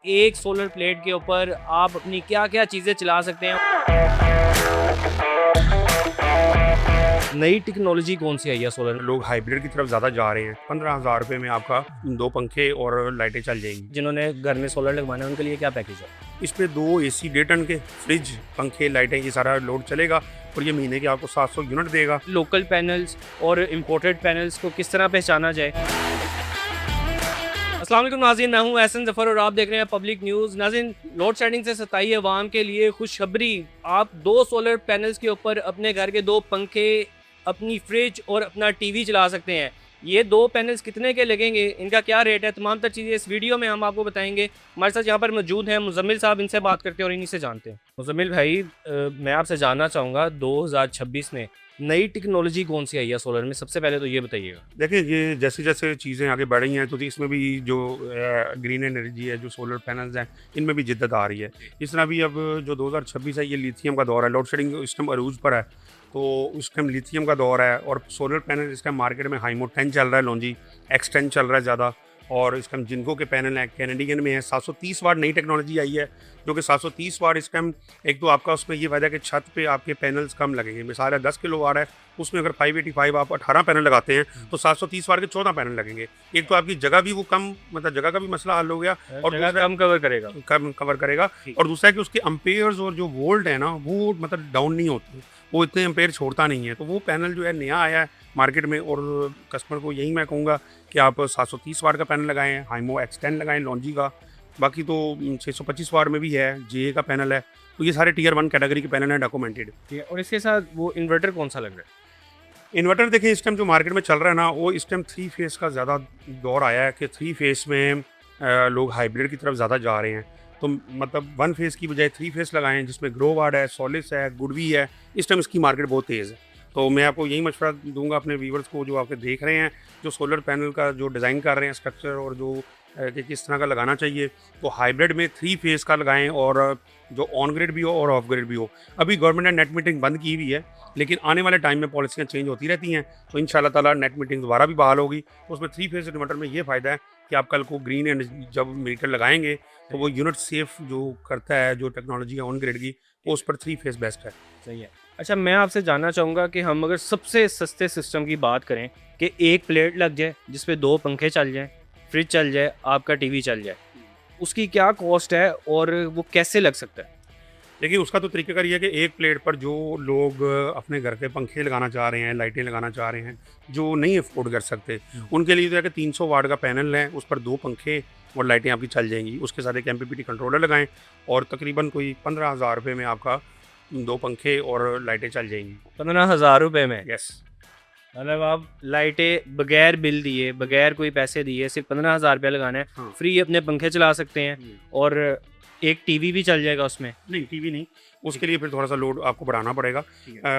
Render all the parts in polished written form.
एक solar plate के ऊपर आप अपनी क्या क्या चीज़ें चला सकते हैं। नई टेक्नोलॉजी कौन सी आई है सोलर में? लोग हाइब्रिड की तरफ ज़्यादा जा रहे हैं। 15,000 रुपये में आपका 2 पंखे और लाइटें चल जाएंगी। जिन्होंने घर में सोलर लगवाना है उनके लिए क्या पैकेज है? इस पे 2 एसी 1.5 टन के, फ्रिज, पंखे, लाइटें, ये सारा लोड चलेगा और ये महीने के आपको 700 यूनिट देगा। लोकल पैनल्स और इम्पोर्टेड पैनल्स को किस तरह पहचाना जाए? अस्सलाम वालेकुम नाज़रीन, मैं हूं एहसन ज़फ़र और आप देख रहे हैं पब्लिक न्यूज़। नाज़रीन, लोड शेडिंग से सताई अवाम के लिए खुशखबरी। आप 2 सोलर पैनल्स के ऊपर अपने घर के 2 पंखे, अपनी फ्रिज और अपना टीवी चला सकते हैं। ये 2 पैनल्स कितने के लगेंगे, इनका क्या रेट है, तमाम तर चीज़ें इस वीडियो में हम आपको बताएंगे। हमारे साथ यहाँ पर मौजूद हैं मुज़म्मिल साहब, इनसे बात करते हैं और इन्हीं से जानते हैं। मुज़म्मिल भाई, मैं आपसे जानना चाहूँगा 2026 में नई टेक्नोलॉजी कौन सी आई है सोलर में? सबसे पहले तो ये बताइएगा। देखिए, ये जैसे जैसे चीज़ें आगे बढ़ रही हैं तो इसमें भी जो ग्रीन एनर्जी है, जो सोलर पैनल्स हैं, इनमें भी जिद्दत आ रही है। इस तरह भी अब जो 2026 है, ये लिथियम का दौर है। लोड शेडिंग इस टाइम अरूज पर है, तो उस टाइम लिथियम का दौर है और सोलर पैनल इस टाइम मार्केट में हाईमो 10 चल रहा है, लॉन्जी X10 चल रहा है ज़्यादा। और इस टाइम जिनको के पैनल हैं, कैनेडियन में है 730 वाट नई टेक्नोलॉजी आई है, जो कि 730 वाट इस टाइम। एक तो आपका उसमें ये फ़ायदा है कि छत पे आपके पैनल्स कम लगेंगे। मिसाल है 10 किलो वाट है, उसमें अगर 585 आप 18 पैनल लगाते हैं तो 730 वाट के 14 पैनल लगेंगे। एक तो आपकी जगह भी वो कम, मतलब जगह का भी मसला हल हो गया और जगह कम कवर करेगा। और दूसरा है कि उसके अम्पेयर्स और जो वोल्ट है ना, वो मतलब डाउन नहीं होते, वो इतने एम्पेयर छोड़ता नहीं है। तो वो पैनल जो है नया आया है मार्केट में और कस्टमर को यही मैं कहूँगा कि आप 730 वाट का पैनल लगाएं, हाईमो X10 लगाएं लॉन्जी का। बाकी तो 625 वाट में भी है, JA का पैनल है। तो ये सारे टियर 1 कैटेगरी के पैनल हैं, डॉक्यूमेंटेड। ठीक है, और इसके साथ वो इन्वर्टर कौन सा लग रहा है? इन्वर्टर देखें, इस टाइम जो मार्केट में चल रहा है ना, वो इस टाइम 3 फेस का ज़्यादा दौर आया है कि 3 फेस में लोग हाइब्रिड की तरफ ज़्यादा जा रहे हैं। तो मतलब 1 फेस की बजाय 3 फेस लगाएं, जिसमें ग्रो वार्ड है, सोलिस है, गुडवी है। इस टाइम इसकी मार्केट बहुत तेज़ है। तो मैं आपको यही मशवरा दूंगा अपने व्यूवर्स को, जो आपके देख रहे हैं, जो सोलर पैनल का जो डिज़ाइन कर रहे हैं स्ट्रक्चर और जो कि किस तरह का लगाना चाहिए, तो हाइब्रिड में 3 फेस का लगाएं और जो ऑन ग्रिड भी हो और ऑफ ग्रिड भी हो। अभी गवर्नमेंट ने नेट मीटिंग बंद की हुई है, लेकिन आने वाले टाइम में पॉलिसियाँ चेंज होती रहती हैं, तो इंशाल्लाह ताला नेट मीटिंग दोबारा भी बहाल होगी। तो उसमें 3 फेस इन्वर्टर में ये फ़ायदा है कि आप कल को ग्रीन एनर्जी जब मीटर लगाएंगे तो वो यूनिट सेफ जो करता है, जो टेक्नोलॉजी है ऑन ग्रिड की, वो उस पर 3 फेस बेस्ट है। सही है। अच्छा, मैं आपसे जानना चाहूँगा कि हम अगर सबसे सस्ते सिस्टम की बात करें कि एक प्लेट लग जाए जिस पे 2 पंखे चल जाएँ, फ्रिज चल जाए, आपका टीवी चल जाए, उसकी क्या कॉस्ट है और वो कैसे लग सकता है? देखिए, उसका तो तरीक़ाकार ये है कि एक प्लेट पर जो लोग अपने घर के पंखे लगाना चाह रहे हैं, लाइटें लगाना चाह रहे हैं, जो नहीं अफोर्ड कर सकते, उनके लिए तो है कि 300 वाट का पैनल है, उस पर 2 पंखे और लाइटें आपकी चल जाएंगी। उसके साथ एक MPPT कंट्रोलर लगाएं और तकरीबन कोई 15,000 रुपये में आपका 2 पंखे और लाइटें चल जाएंगी। 15,000 रुपये में? यस। मतलब आप लाइटें बगैर बिल दिए, बगैर कोई पैसे दिए, सिर्फ 15,000 रुपये लगाना है, हाँ। फ्री अपने पंखे चला सकते हैं और एक टीवी भी चल जाएगा उसमें? नहीं, टीवी नहीं, उसके लिए फिर थोड़ा सा लोड आपको बढ़ाना पड़ेगा।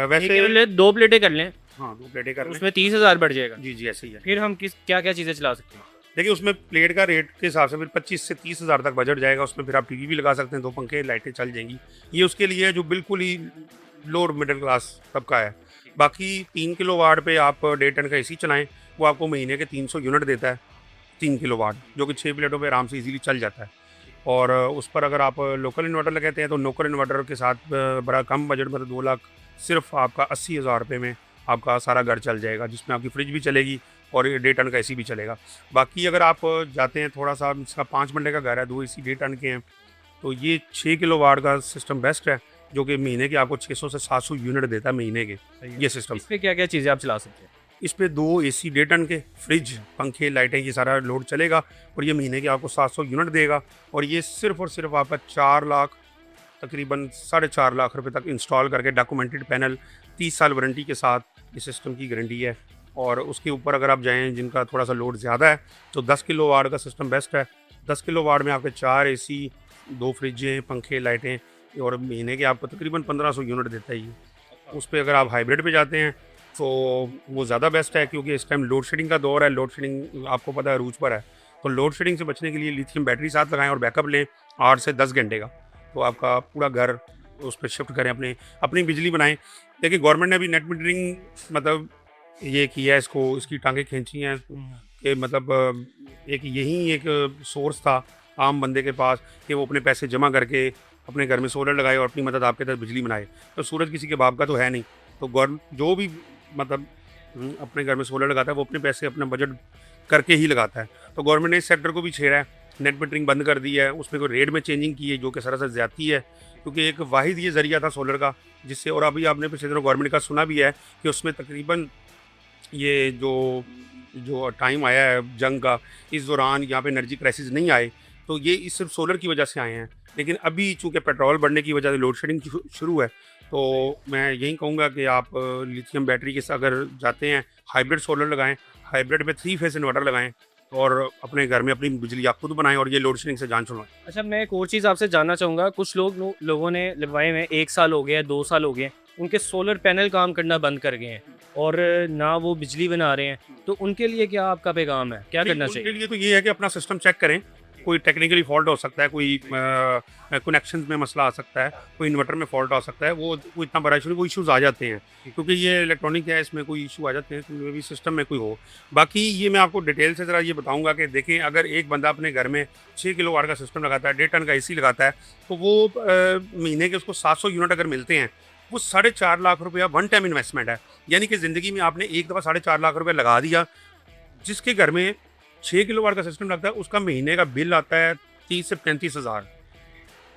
वैसे केवल 2 प्लेटें कर लें, हाँ, 2 प्लेटें कर लें, उसमें 30,000 बढ़ जाएगा। जी जी, ऐसे ही है। फिर हम किस क्या क्या चीज़ें चला सकते हैं? देखिए, उसमें प्लेट का रेट के हिसाब से फिर 25 से 30,000 तक बजट जाएगा। उसमें फिर आप टीवी भी लगा सकते हैं, 2 पंखे, लाइटें चल जाएंगी। ये उसके लिए है जो बिल्कुल ही लोअर मिडिल क्लास तबका है। बाकी 3 किलो वाट पे आप 1.5 टन का एसी चलाएं, वो आपको महीने के 300 यूनिट देता है, 3 किलो वाट, जो कि 6 प्लेटों पे आराम से इजीली चल जाता है। और उस पर अगर आप लोकल इन्वर्टर लगाते हैं तो लोकल इन्वर्टर के साथ बड़ा कम बजट, मतलब 2 लाख सिर्फ आपका 80,000 रुपये में आपका सारा घर चल जाएगा, जिसमें आपकी फ्रिज भी चलेगी और 1.5 टन का एसी भी चलेगा। बाकी अगर आप जाते हैं थोड़ा सा, इसका 5 बंडे का घर है, 2 एसी 1.5 टन के हैं, तो ये 6 किलो वाट का सिस्टम बेस्ट है, जो कि महीने के आपको 600 से 700 यूनिट देता है महीने के, ये सिस्टम। इस पे क्या क्या चीज़ें आप चला सकते हैं? इस पे 2 एसी 1.5 टन के, फ्रिज, पंखे, लाइटें, ये सारा लोड चलेगा और ये महीने के आपको 700 यूनिट देगा। और ये सिर्फ और सिर्फ आपका 4 लाख, तकरीबन 4.5 लाख रुपए तक इंस्टॉल करके, डॉक्यूमेंटेड पैनल, 30 साल वारंटी के साथ इस सिस्टम की गारंटी है। और उसके ऊपर अगर आप जाएँ जिनका थोड़ा सा लोड ज़्यादा है, तो 10 किलो वाट का सिस्टम बेस्ट है। 10 किलो वाट में आपके 4 एसी, 2 फ्रिजें, पंखे, लाइटें, और महीने के आपको तकरीबन 1500 यूनिट देता है ये। उस पर अगर आप हाइब्रिड पे जाते हैं तो वो ज़्यादा बेस्ट है, क्योंकि इस टाइम लोड शेडिंग का दौर है। लोड शेडिंग आपको पता है अरूज पर है, तो लोड शेडिंग से बचने के लिए लिथियम बैटरी साथ लगाएं और बैकअप लें 8 से 10 घंटे का, तो आपका पूरा घर उस पर शिफ्ट करें, अपनी बिजली बनाएं। देखिए, गवर्नमेंट ने अभी नेट मीटरिंग मतलब ये किया है, इसकी टांगें खींची हैं कि मतलब एक यही एक सोर्स था आम बंदे के पास कि वो अपने पैसे जमा करके अपने घर में सोलर लगाए और अपनी मदद आपके तक बिजली बनाए। तो सूरज किसी के बाप का तो है नहीं। तो गवर्नमेंट जो भी मतलब अपने घर में सोलर लगाता है वो अपने पैसे अपना बजट करके ही लगाता है। तो गवर्नमेंट ने इस सेक्टर को भी छेड़ा है, नेट मीटरिंग बंद कर दी है, उसमें कोई रेट में चेंजिंग की है जो कि सरासर ज़्यादती है, क्योंकि एक वाहिद ये ज़रिया था सोलर का जिससे, और अभी आपने पिछले दिनों गवर्नमेंट का सुना भी है कि उसमें तकरीबन ये जो जो टाइम आया है जंग का, इस दौरान यहाँ पे एनर्जी क्राइसिस नहीं आए, तो ये इस सिर्फ सोलर की वजह से आए हैं। लेकिन अभी चूँकि पेट्रोल बढ़ने की वजह से लोड शेडिंग शुरू है, तो मैं यही कहूँगा कि आप लिथियम बैटरी के साथ अगर जाते हैं हाइब्रिड सोलर लगाएं, हाइब्रिड में 3 फेस इन्वर्टर लगाएं और अपने घर में अपनी बिजली आप खुद बनाएं और ये लोड शेडिंग से जान छुड़वाएं। अच्छा, मैं एक और चीज़ आपसे जानना चाहूँगा, कुछ लोगों ने लगवाए हुए 1 साल हो गया, 2 साल हो गए, उनके सोलर पैनल काम करना बंद कर गए हैं और ना वो बिजली बना रहे हैं, तो उनके लिए क्या आपका पैगाम है, क्या करना चाहिए? उनके लिए तो ये है कि अपना सिस्टम चेक करें, कोई टेक्निकली फॉल्ट हो सकता है, कोई कनेक्शंस में मसला आ सकता है, कोई इन्वर्टर में फॉल्ट आ सकता है, वो इतना बड़ा इशू नहीं, कोई इश्यूज़ आ जाते हैं क्योंकि ये इलेक्ट्रॉनिक है, इसमें कोई इशू आ जाते हैं, तो मे भी सिस्टम में कोई हो। बाकी ये मैं आपको डिटेल से ज़रा ये बताऊंगा कि देखें, अगर एक बंदा अपने घर में 6 किलोवाट का सिस्टम लगाता है, 1.5 टन का AC लगाता है, तो वो महीने के उसको 700 यूनिट अगर मिलते हैं, वो 4.5 लाख रुपया वन टाइम इन्वेस्टमेंट है। यानी कि ज़िंदगी में आपने एक दफ़ा 4.5 लाख रुपये लगा दिया। जिसके घर में 6 किलोवाट का सिस्टम लगता है उसका महीने का बिल आता है 30 से 35 हज़ार।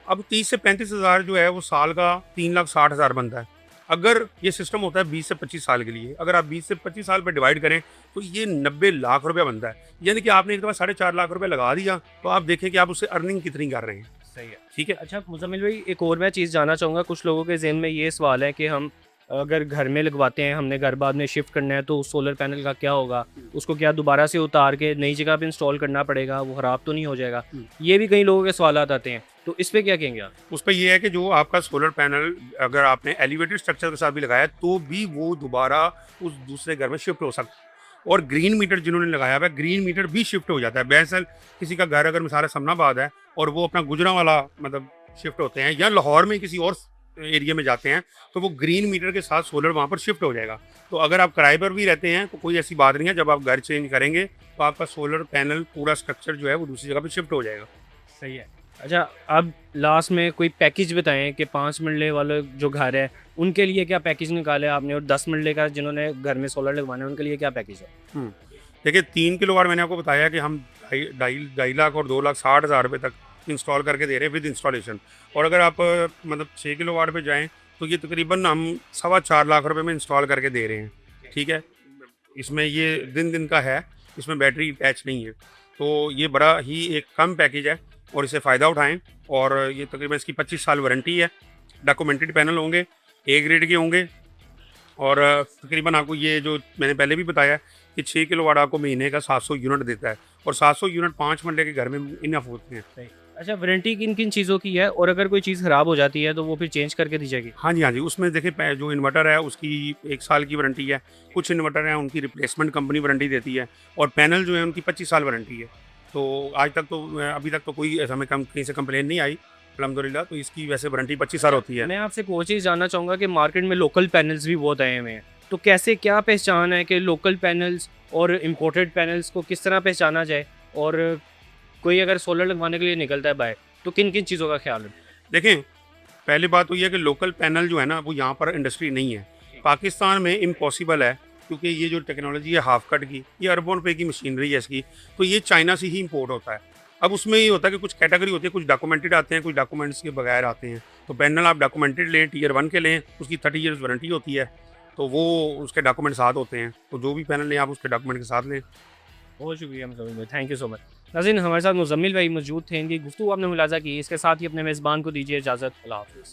अब 30 से 35 हज़ार जो है वो साल का 3,60,000 बनता है। अगर ये सिस्टम होता है 20 से 25 साल के लिए, अगर आप 20 से 25 साल पे डिवाइड करें तो ये 90 लाख रुपया बनता है। यानी कि आपने एक दफ़ा 4.5 लाख रुपये लगा दिया, तो आप देखें कि आप उससे अर्निंग कितनी कर रहे हैं। सही है। ठीक है। अच्छा मुज़म्मिल भाई, एक और मैं चीज़ जानना चाहूँगा, कुछ लोगों के ज़हन में ये सवाल है कि हम अगर घर में लगवाते हैं, हमने घर बाद में शिफ्ट करना है, तो उस सोलर पैनल का क्या होगा? उसको क्या दोबारा से उतार के नई जगह पे इंस्टॉल करना पड़ेगा? वो ख़राब तो नहीं हो जाएगा? ये भी कई लोगों के सवालात आते हैं, तो इस पे क्या कहेंगे आप? उस पर यह है कि जो आपका सोलर पैनल अगर आपने एलिवेटेड स्ट्रक्चर के साथ भी लगाया तो भी वो दोबारा उस दूसरे घर में शिफ्ट हो सकता है। और ग्रीन मीटर जिन्होंने लगाया हुआ है, ग्रीन मीटर भी शिफ्ट हो जाता है। बहरहाल किसी का घर अगर मिसाल समनाबाद है और वो अपना गुजरांवाला मतलब शिफ्ट होते हैं या लाहौर में किसी और एरिया में जाते हैं, तो वो ग्रीन मीटर के साथ सोलर वहाँ पर शिफ्ट हो जाएगा। तो अगर आप किराए पर भी रहते हैं तो कोई ऐसी बात नहीं है, जब आप घर चेंज करेंगे तो आपका सोलर पैनल पूरा स्ट्रक्चर जो है वो दूसरी जगह पर शिफ्ट हो जाएगा। सही है। अच्छा, अब लास्ट में कोई पैकेज बताएं कि 5 मरले वाले जो घर है उनके लिए क्या पैकेज निकाले आपने, और 10 मरले का जिन्होंने घर में सोलर लगवाना है उनके लिए क्या पैकेज है? देखिए 3 किलोवाट मैंने आपको बताया कि हम 2.5 लाख और 2,60,000 रुपये तक इंस्टॉल करके दे रहे हैं विद इंस्टॉलेशन। और अगर आप मतलब 6 किलोवाट पे जाएं तो ये तकरीबन हम 4.25 लाख रुपए में इंस्टॉल करके दे रहे हैं। ठीक है, इसमें ये दिन का है, इसमें बैटरी अटैच नहीं है, तो ये बड़ा ही एक कम पैकेज है और इसे फ़ायदा उठाएं। और ये तकरीबन इसकी 25 साल वारंटी है, डॉक्यूमेंटेड पैनल होंगे, A ग्रेड के होंगे, और तकरीबन आपको ये जो मैंने पहले भी बताया कि 6 किलोवाट आपको महीने का 700 यूनिट देता है, और 700 यूनिट 5 मरले के घर में इनफ होते हैं। अच्छा, वारंटी किन किन चीज़ों की है, और अगर कोई चीज़ ख़राब हो जाती है तो वो फिर चेंज करके दी जाएगी? हाँ जी, उसमें देखिए जो इन्वर्टर है उसकी 1 साल की वारंटी है, कुछ इन्वर्टर हैं उनकी रिप्लेसमेंट कंपनी वारंटी देती है, और पैनल जो है उनकी 25 साल वारंटी है। तो आज तक तो अभी तक तो कोई ऐसा हमें कहीं से कंप्लेन नहीं आई अल्हम्दुलिल्लाह। तो इसकी वैसे वारंटी 25 साल होती है। मैं आपसे एक और चीज़ जानना चाहूँगा कि मार्केट में लोकल पैनल्स भी बहुत आए हुए हैं, तो कैसे क्या पहचान है कि लोकल पैनल्स और इम्पोर्टेड पैनल्स को किस तरह पहचाना जाए, और कोई अगर सोलर लगवाने के लिए निकलता है बाहर तो किन किन चीज़ों का ख्याल रखें? देखें, पहली बात तो ये है कि लोकल पैनल जो है ना वो यहाँ पर इंडस्ट्री नहीं है, पाकिस्तान में इम्पॉसिबल है, क्योंकि ये जो टेक्नोलॉजी है हाफ कट की, ये अरबों रुपए की मशीनरी है इसकी, तो ये चाइना से ही इंपोर्ट होता है। अब उसमें ये होता है कि कुछ कैटेगरी होती है, कुछ डॉक्यूमेंटेड आते हैं, कुछ डॉक्यूमेंट्स के बगैर आते हैं। तो पैनल आप डॉक्यूमेंटेड लें, Tier 1 के लें, उसकी 30 ईयर्स वारंटी होती है, तो वो उसके डॉक्यूमेंट साथ होते हैं। तो जो भी पैनल लें आप उसके डॉक्यूमेंट के साथ लें। बहुत शुक्रिया मुज़म्मिल भाई, थैंक यू सो मच। नाज़रीन, हमारे साथ मुज़म्मिल भाई मौजूद थे, इनकी गुफ्तगू आपने मुलाज़ा की, इसके साथ ही अपने मेज़बान को दीजिए इजाज़त। अल्लाह हाफ़िज़।